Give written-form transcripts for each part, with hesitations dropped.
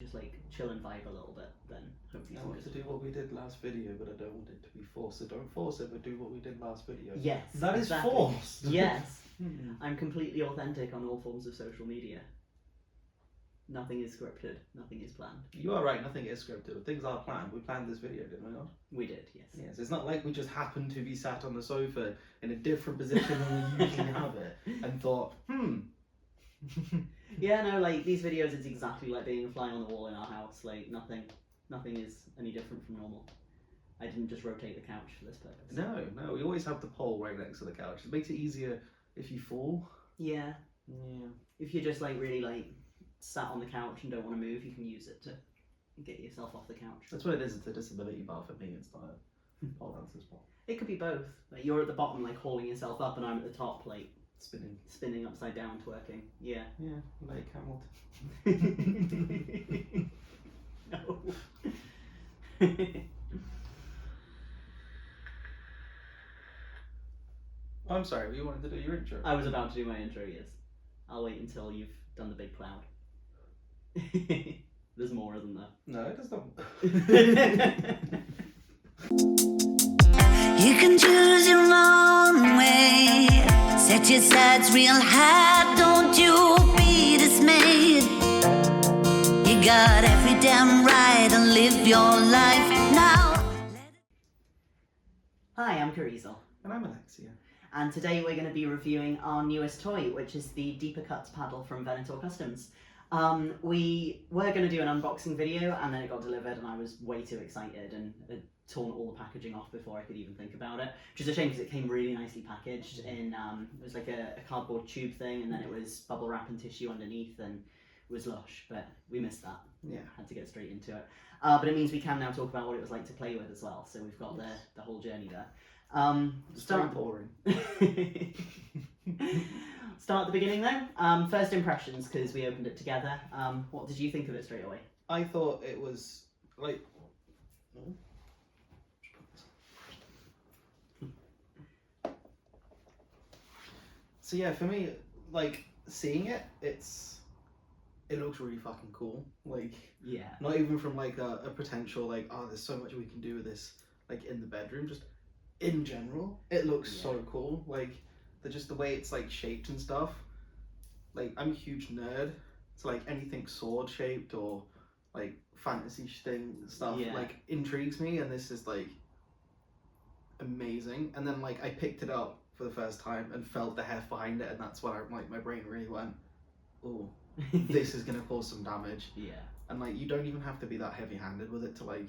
just like chill and vibe a little bit, then hopefully I want to do what we did last video, but I don't want it to be forced. So don't force it, but do what we did last video. Yes, that exactly. is forced. Yes. I'm completely authentic on all forms of social media. Nothing is scripted, nothing is planned. You are right, nothing is scripted. Things are planned. We planned this video, didn't we not? We did, yes. Yes, it's not like we just happened to be sat on the sofa in a different position than we usually have it and thought, Yeah, no, like these videos, it's exactly like being a fly on the wall in our house. Like nothing is any different from normal. I didn't just rotate the couch for this purpose. No, we always have the pole right next to the couch. It makes it easier if you fall. Yeah. Yeah. If you're just like really like sat on the couch and don't want to move, you can use it to get yourself off the couch. That's what it is. It's a disability bar for me. It's not a pole dancer's bar. It could be both. Like you're at the bottom, like hauling yourself up, and I'm at the top, like spinning upside down, twerking. Yeah. Yeah, like Hamilton. No. I'm sorry, you wanted to do your intro. I was about to do my intro, yes. I'll wait until you've done the big cloud. There's more, isn't there? No, it does not. You can choose your own way. Set your sights real high, don't you be dismayed. You got every damn right to live your life now. Hi, I'm Kirizal. And I'm Alexea. And today we're going to be reviewing our newest toy, which is the Deeper Cuts paddle from VenatorCustoms. We were going to do an unboxing video, and then it got delivered and I was way too excited and had torn all the packaging off before I could even think about it, which is a shame because it came really nicely packaged in, it was like a cardboard tube thing, and then it was bubble wrap and tissue underneath, and it was lush, but we missed that. Yeah. Had to get straight into it. But it means we can now talk about what it was like to play with as well, so we've got the whole journey there. Start boring. Start at the beginning though. First impressions, because we opened it together. What did you think of it straight away? I thought it was like. So yeah, for me, like seeing it, it looks really fucking cool. Like, yeah, not even from like a potential like, oh, there's so much we can do with this, like in the bedroom. Just in general, it looks so cool. Like the way it's like shaped and stuff. Like I'm a huge nerd, so like anything sword shaped or like fantasy stuff like intrigues me, and this is like amazing. And then like I picked it up for the first time and felt the heft behind it, and that's when my brain really went, oh, this is gonna cause some damage. Yeah. And like you don't even have to be that heavy-handed with it to like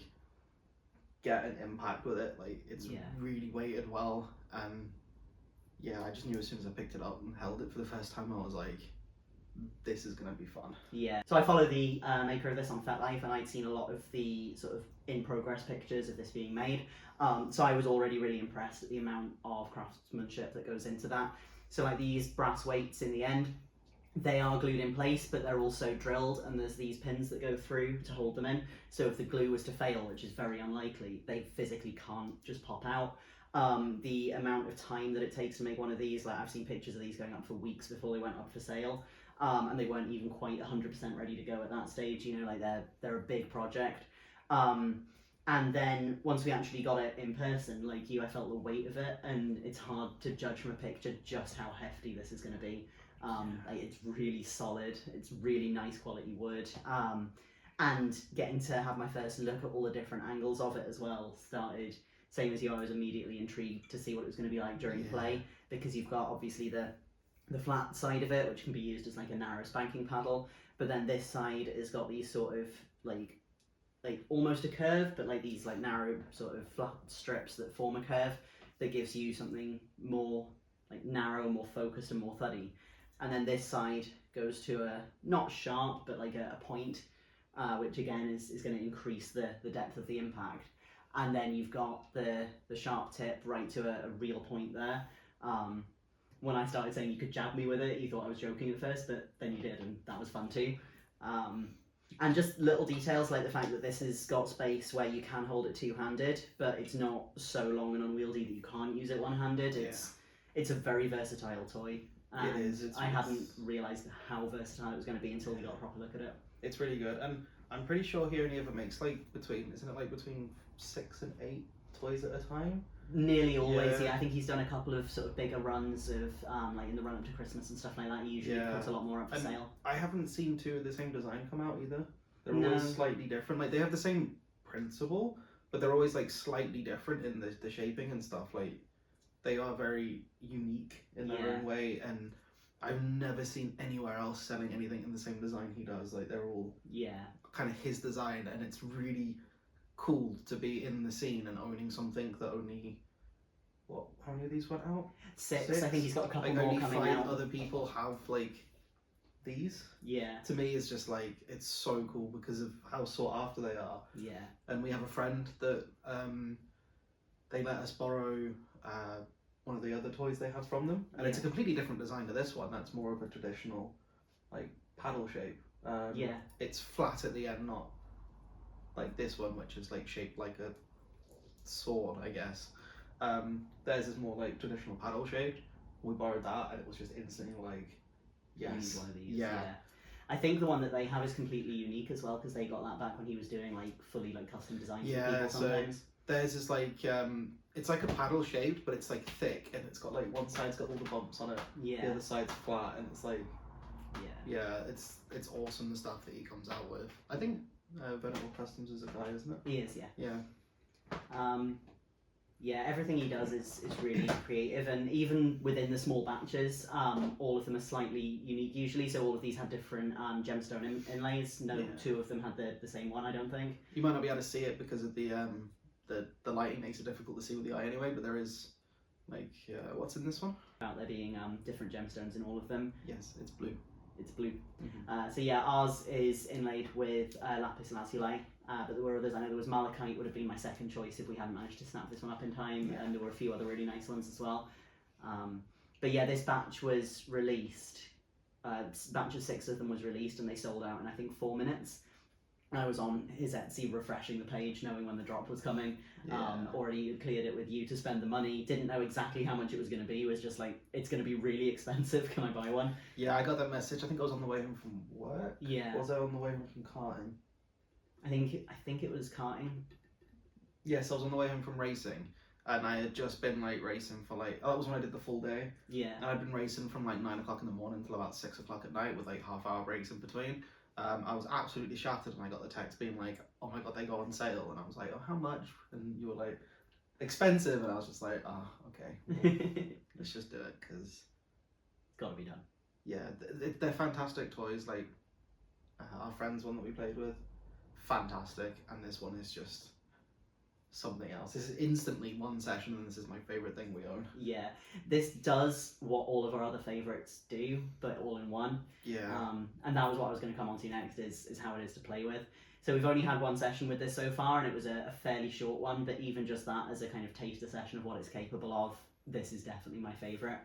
get an impact with it. Like it's really weighted well, and yeah, I just knew as soon as I picked it up and held it for the first time, I was like, this is gonna be fun. Yeah. So I follow the maker of this on FetLife, and I'd seen a lot of the sort of in-progress pictures of this being made. So I was already really impressed at the amount of craftsmanship that goes into that. So like these brass weights in the end, they are glued in place, but they're also drilled, and there's these pins that go through to hold them in. So if the glue was to fail, which is very unlikely, they physically can't just pop out. The amount of time that it takes to make one of these, like I've seen pictures of these going up for weeks before they went up for sale, and they weren't even quite 100% ready to go at that stage. You know, like they're a big project. And then once we actually got it in person, like I felt the weight of it, and it's hard to judge from a picture just how hefty this is going to be. Like it's really solid, it's really nice quality wood, and getting to have my first look at all the different angles of it as well started, same as you, I was immediately intrigued to see what it was going to be like during play, because you've got obviously the flat side of it, which can be used as like a narrow spanking paddle, but then this side has got these sort of like almost a curve, but like these like narrow sort of flat strips that form a curve that gives you something more like narrow, more focused and more thuddy. And then this side goes to a, not sharp, but like a point, which again is going to increase the depth of the impact. And then you've got the sharp tip right to a real point there. When I started saying you could jab me with it, you thought I was joking at first, but then you did, and that was fun too. And just little details like the fact that this has got space where you can hold it two-handed, but it's not so long and unwieldy that you can't use it one-handed. It's a very versatile toy. And it is. I hadn't realised how versatile it was going to be until we got a proper look at it. It's really good, and I'm pretty sure he only ever makes like between 6 and 8 toys at a time. Nearly always, Yeah. yeah. I think he's done a couple of sort of bigger runs of like in the run up to Christmas and stuff like that. He usually Yeah. puts a lot more up for And sale. I haven't seen 2 of the same design come out either. They're No. always slightly different. Like they have the same principle, but they're always like slightly different in the shaping and stuff. Like they are very unique in their Yeah. own way, and I've never seen anywhere else selling anything in the same design he does. Like they're all Yeah. kind of his design, and it's really cool to be in the scene and owning something that only how many of these went out? 6. I think he's got a couple Like more only coming 5 out. other people have like these. Yeah. To me, it's just like it's so cool because of how sought after they are. Yeah. And we have a friend that they let us borrow one of the other toys they have from them, and it's a completely different design to this one. That's more of a traditional like paddle shape. Yeah. It's flat at the end, not like this one, which is like shaped like a sword, I guess. Theirs is more like traditional paddle shaped. We borrowed that, and it was just instantly like, You need yes, one of these. yeah. I think the one that they have is completely unique as well because they got that back when he was doing like fully like custom designs for Yeah, people so sometimes. theirs is like it's like a paddle shaped, but it's like thick, and it's got like one side's got all the bumps on it, the Yeah. other side's flat, and it's like Yeah. it's awesome the stuff that he comes out with. I think VenatorCustoms is a guy, isn't it? He is, yeah. Yeah. Yeah, everything he does is really creative, and even within the small batches, all of them are slightly unique usually. So all of these had different gemstone inlays. No 2 of them had the same one, I don't think. You might not be able to see it because of the lighting makes it difficult to see with the eye anyway. But there is like what's in this one? About there being different gemstones in all of them. Yes, it's blue. It's blue. Mm-hmm. So yeah, ours is inlaid with lapis lazuli, but there were others. I know there was malachite would have been my second choice if we hadn't managed to snap this one up in time, and there were a few other really nice ones as well. But yeah, this batch was released. Batch of 6 of them was released, and they sold out in I think 4 minutes. I was on his Etsy refreshing the page, knowing when the drop was coming. Already cleared it with you to spend the money. Didn't know exactly how much it was going to be. Was just like, it's going to be really expensive. Can I buy one? Yeah, I got that message. I think I was on the way home from work. Yeah. Was I on the way home from karting? I think it was karting. Yes, I was on the way home from racing, and I had just been like racing for like that was when I did the full day. Yeah. And I'd been racing from like 9 o'clock in the morning till about 6 o'clock at night with like half-hour breaks in between. I was absolutely shattered, and I got the text being like, "Oh my god, they go on sale," and I was like, "Oh, how much?" And you were like, "Expensive," and I was just like, "Oh, okay, well, let's just do it because it's got to be done." Yeah, they're fantastic toys. Like our friend's one that we played with, fantastic, and this one is just something else. This is instantly one session, and this is my favorite thing we own. Yeah, this does what all of our other favorites do, but all in one. Yeah. And that was what I was going to come on to next, is how it is to play with. So we've only had one session with this so far, and it was a fairly short one, but even just that as a kind of taster session of what it's capable of, this is definitely my favourite.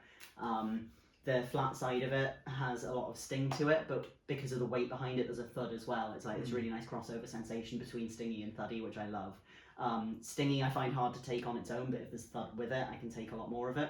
The flat side of it has a lot of sting to it, but because of the weight behind it, there's a thud as well. It's like this really nice crossover sensation between stingy and thuddy, which I love. Stingy I find hard to take on its own, but if there's thud with it, I can take a lot more of it.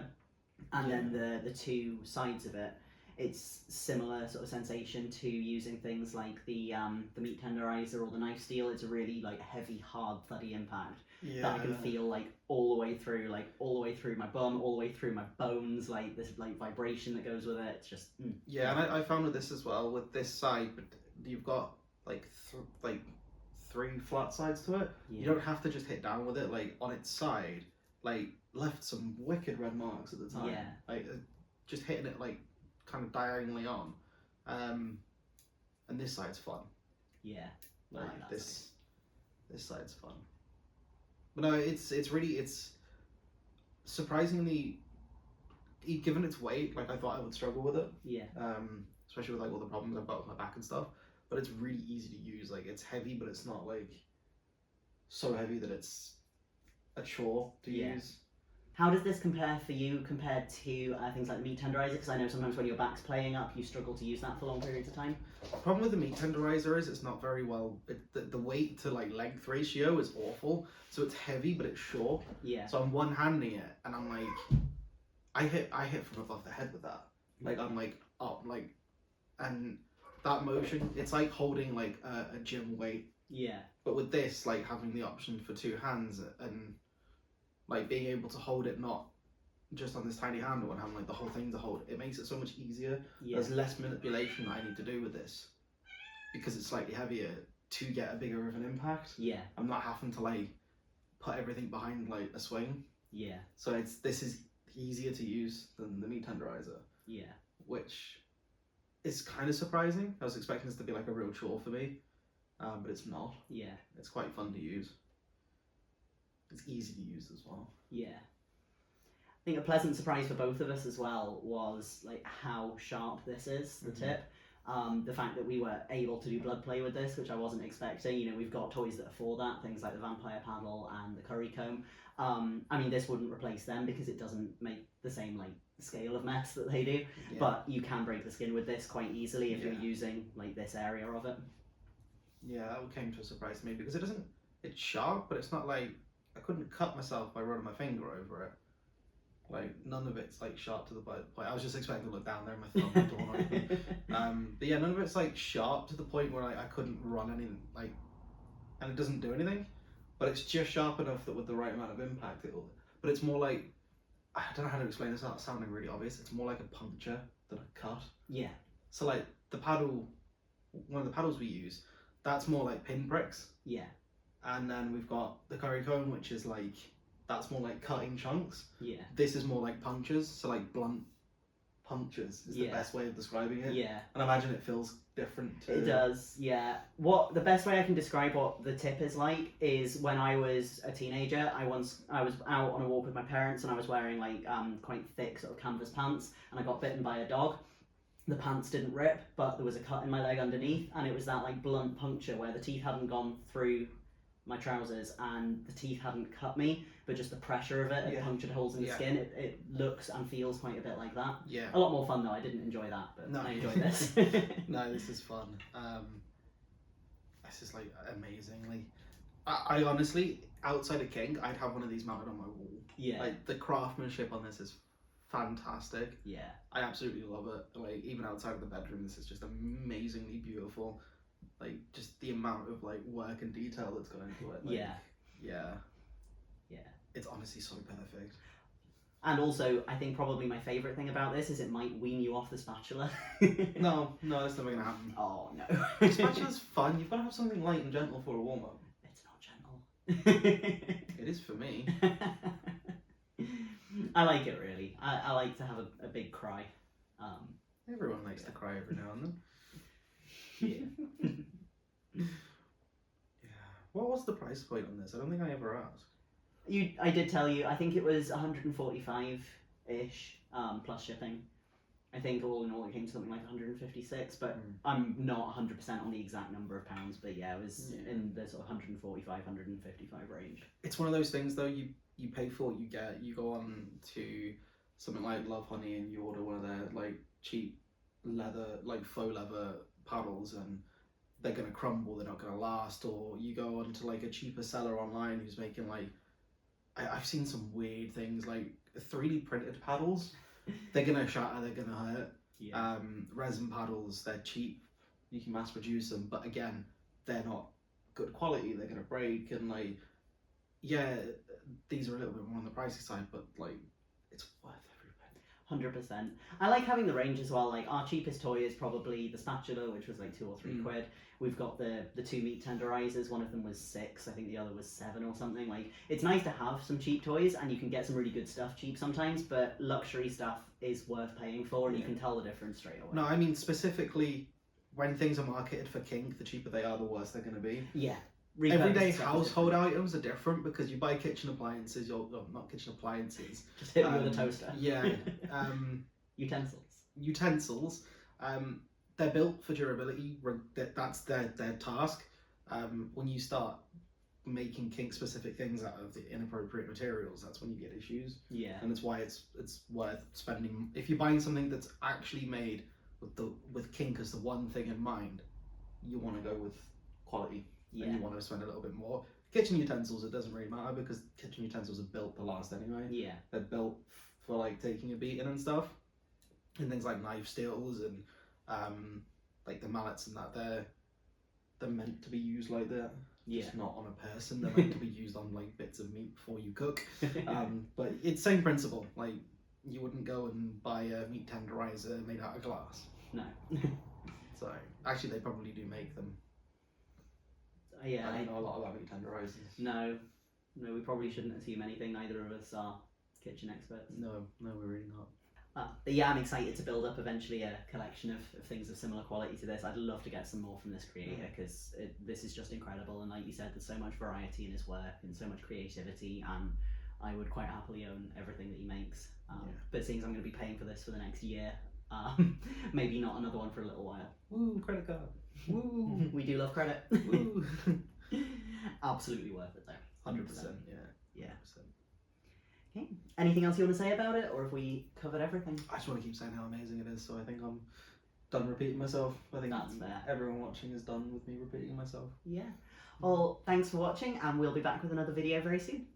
And then the 2 sides of it, it's similar sort of sensation to using things like the meat tenderizer or the knife steel. It's a really like heavy, hard, thuddy impact that I can feel like all the way through my bum, all the way through my bones, like this like vibration that goes with it. It's just Yeah, and I found with this as well, with this side, but you've got like 3 flat sides to it. Yeah. You don't have to just hit down with it. Like on its side, like left some wicked red marks at the time. Yeah. Like just hitting it like kind of diagonally on, and this side's fun. Yeah. Like like that this side's fun. But no, it's surprisingly, given its weight, like I thought I would struggle with it. Yeah. Especially with like all the problems I've got with my back and stuff. But it's really easy to use. Like it's heavy, but it's not like so heavy that it's a chore to use. How does this compare for you compared to things like the meat tenderizer? Because I know sometimes when your back's playing up, you struggle to use that for long periods of time. The problem with the meat tenderizer is it's not very well. The weight to like length ratio is awful. So it's heavy, but it's short. Yeah. So I'm one handing it, and I'm like, I hit from above the head with that. Like I'm like up, like, and that motion, it's like holding like a gym weight Yeah. But with this, like having the option for 2 hands and like being able to hold it not just on this tiny handle and having like the whole thing to hold, it makes it so much easier. Yeah. There's less manipulation that I need to do with this because it's slightly heavier to get a bigger of an impact. Yeah. I'm not having to like put everything behind like a swing. Yeah. So this is easier to use than the meat tenderizer. Yeah. Which is kind of surprising. I was expecting this to be like a real chore for me, but it's not. Yeah. It's quite fun to use. It's easy to use as well. Yeah. I think a pleasant surprise for both of us as well was like how sharp this is, the tip. The fact that we were able to do blood play with this, which I wasn't expecting. You know, we've got toys that are for that, things like the vampire paddle and the curry comb. I mean, this wouldn't replace them because it doesn't make the same like scale of mess that they do. Yeah. But you can break the skin with this quite easily if you're Yeah. using like this area of it. Yeah, that came to a surprise to me because it's sharp, but it's not like, I couldn't cut myself by running my finger over it. Like, none of it's like sharp to the point. I was just expecting to look down there and my thumb would torn open. But yeah, none of it's like sharp to the point where I couldn't run any, like, and it doesn't do anything. But it's just sharp enough that with the right amount of impact it'll, but it's more like, I don't know how to explain this without sounding really obvious, it's more like a puncture than a cut. Yeah. So like the paddle, one of the paddles we use, that's more like pinpricks. Yeah. And then we've got the curry comb, which is like, that's more like cutting chunks. Yeah. This is more like punches, so like blunt punctures is the best way of describing it. Yeah. And I imagine it feels different too. It does, yeah. What the best way I can describe what the tip is like is when I was a teenager, I was out on a walk with my parents and I was wearing like quite thick sort of canvas pants and I got bitten by a dog. The pants didn't rip, but there was a cut in my leg underneath and it was that like blunt puncture where the teeth hadn't gone through my trousers and the teeth hadn't cut me, but just the pressure of it, it punctured holes in the skin. It looks and feels quite a bit like that. Yeah. A lot more fun though. I didn't enjoy that, but No. I enjoyed this. No, this is fun. This is like amazing. Like, I honestly, outside of King, I'd have one of these mounted on my wall. Yeah. Like the craftsmanship on this is fantastic. Yeah. I absolutely love it. Like even outside of the bedroom, this is just amazingly beautiful. Like just the amount of like work and detail that's gone into it. Like, yeah. It's honestly so perfect. And also, I think probably my favourite thing about this is it might wean you off the spatula. No, that's never gonna happen. Oh no. The spatula's fun. You've got to have something light and gentle for a warm up. It's not gentle. It is for me. I like it really. I like to have a big cry. Everyone likes to cry every now and then. Yeah. Yeah. What was the price point on this? I don't think I ever asked. I did tell you. I think it was 145-ish plus shipping. I think all in all it came to something like 156, but I'm not 100% on the exact number of pounds. But yeah, it was in the sort of 145, 155 range. It's one of those things though. You pay for what you get. You go on to something like Love Honey and you order one of their like cheap leather, like faux leather paddles, and they're gonna crumble. They're not gonna last. Or you go on to like a cheaper seller online who's making like, I've seen some weird things like 3D printed paddles. They're gonna shatter. They're gonna hurt. Yeah. Resin paddles. They're cheap. You can mass produce them, but again, they're not good quality. They're gonna break and like, yeah, these are a little bit more on the pricey side, but like, it's worth every penny. 100%. I like having the range as well. Like our cheapest toy is probably the spatula, which was like £2 or £3. We've got the 2 meat tenderizers. One of them was 6. I think the other was 7 or something. Like it's nice to have some cheap toys, and you can get some really good stuff cheap sometimes. But luxury stuff is worth paying for, and you can tell the difference straight away. No, I mean specifically when things are marketed for kink, the cheaper they are, the worse they're going to be. Yeah. Everyday household items are different because you buy kitchen appliances. Not kitchen appliances. Just hit me with a toaster. Yeah. Utensils. They're built for durability. That's their task. When you start making kink specific things out of the inappropriate materials, that's when you get issues. Yeah. And it's why it's worth spending. If you're buying something that's actually made with kink as the one thing in mind, you want to go with quality. Yeah. And you want to spend a little bit more. Kitchen utensils, it doesn't really matter because kitchen utensils are built to last anyway. Yeah. They're built for like taking a beating and stuff. And things like knife steels and like the mallets and that, they're meant to be used like that. Yeah. Just not on a person. They're meant to be used on like bits of meat before you cook. But it's same principle. Like you wouldn't go and buy a meat tenderizer made out of glass. No. So actually, they probably do make them. Yeah. I don't know a lot about meat tenderizers. No, we probably shouldn't assume anything. Neither of us are kitchen experts. No, we're really not. But yeah, I'm excited to build up eventually a collection of things of similar quality to this. I'd love to get some more from this creator because this is just incredible. And like you said, there's so much variety in his work and so much creativity. And I would quite happily own everything that he makes. But seeing as I'm going to be paying for this for the next year, maybe not another one for a little while. Woo, credit card. Woo. We do love credit. Woo. Absolutely worth it though. 100%. Yeah. Yeah. 100%. Okay. Anything else you want to say about it, or have we covered everything? I just want to keep saying how amazing it is, so I think I'm done repeating myself. I think That's fair. Everyone watching is done with me repeating myself. Yeah. Well, thanks for watching, and we'll be back with another video very soon.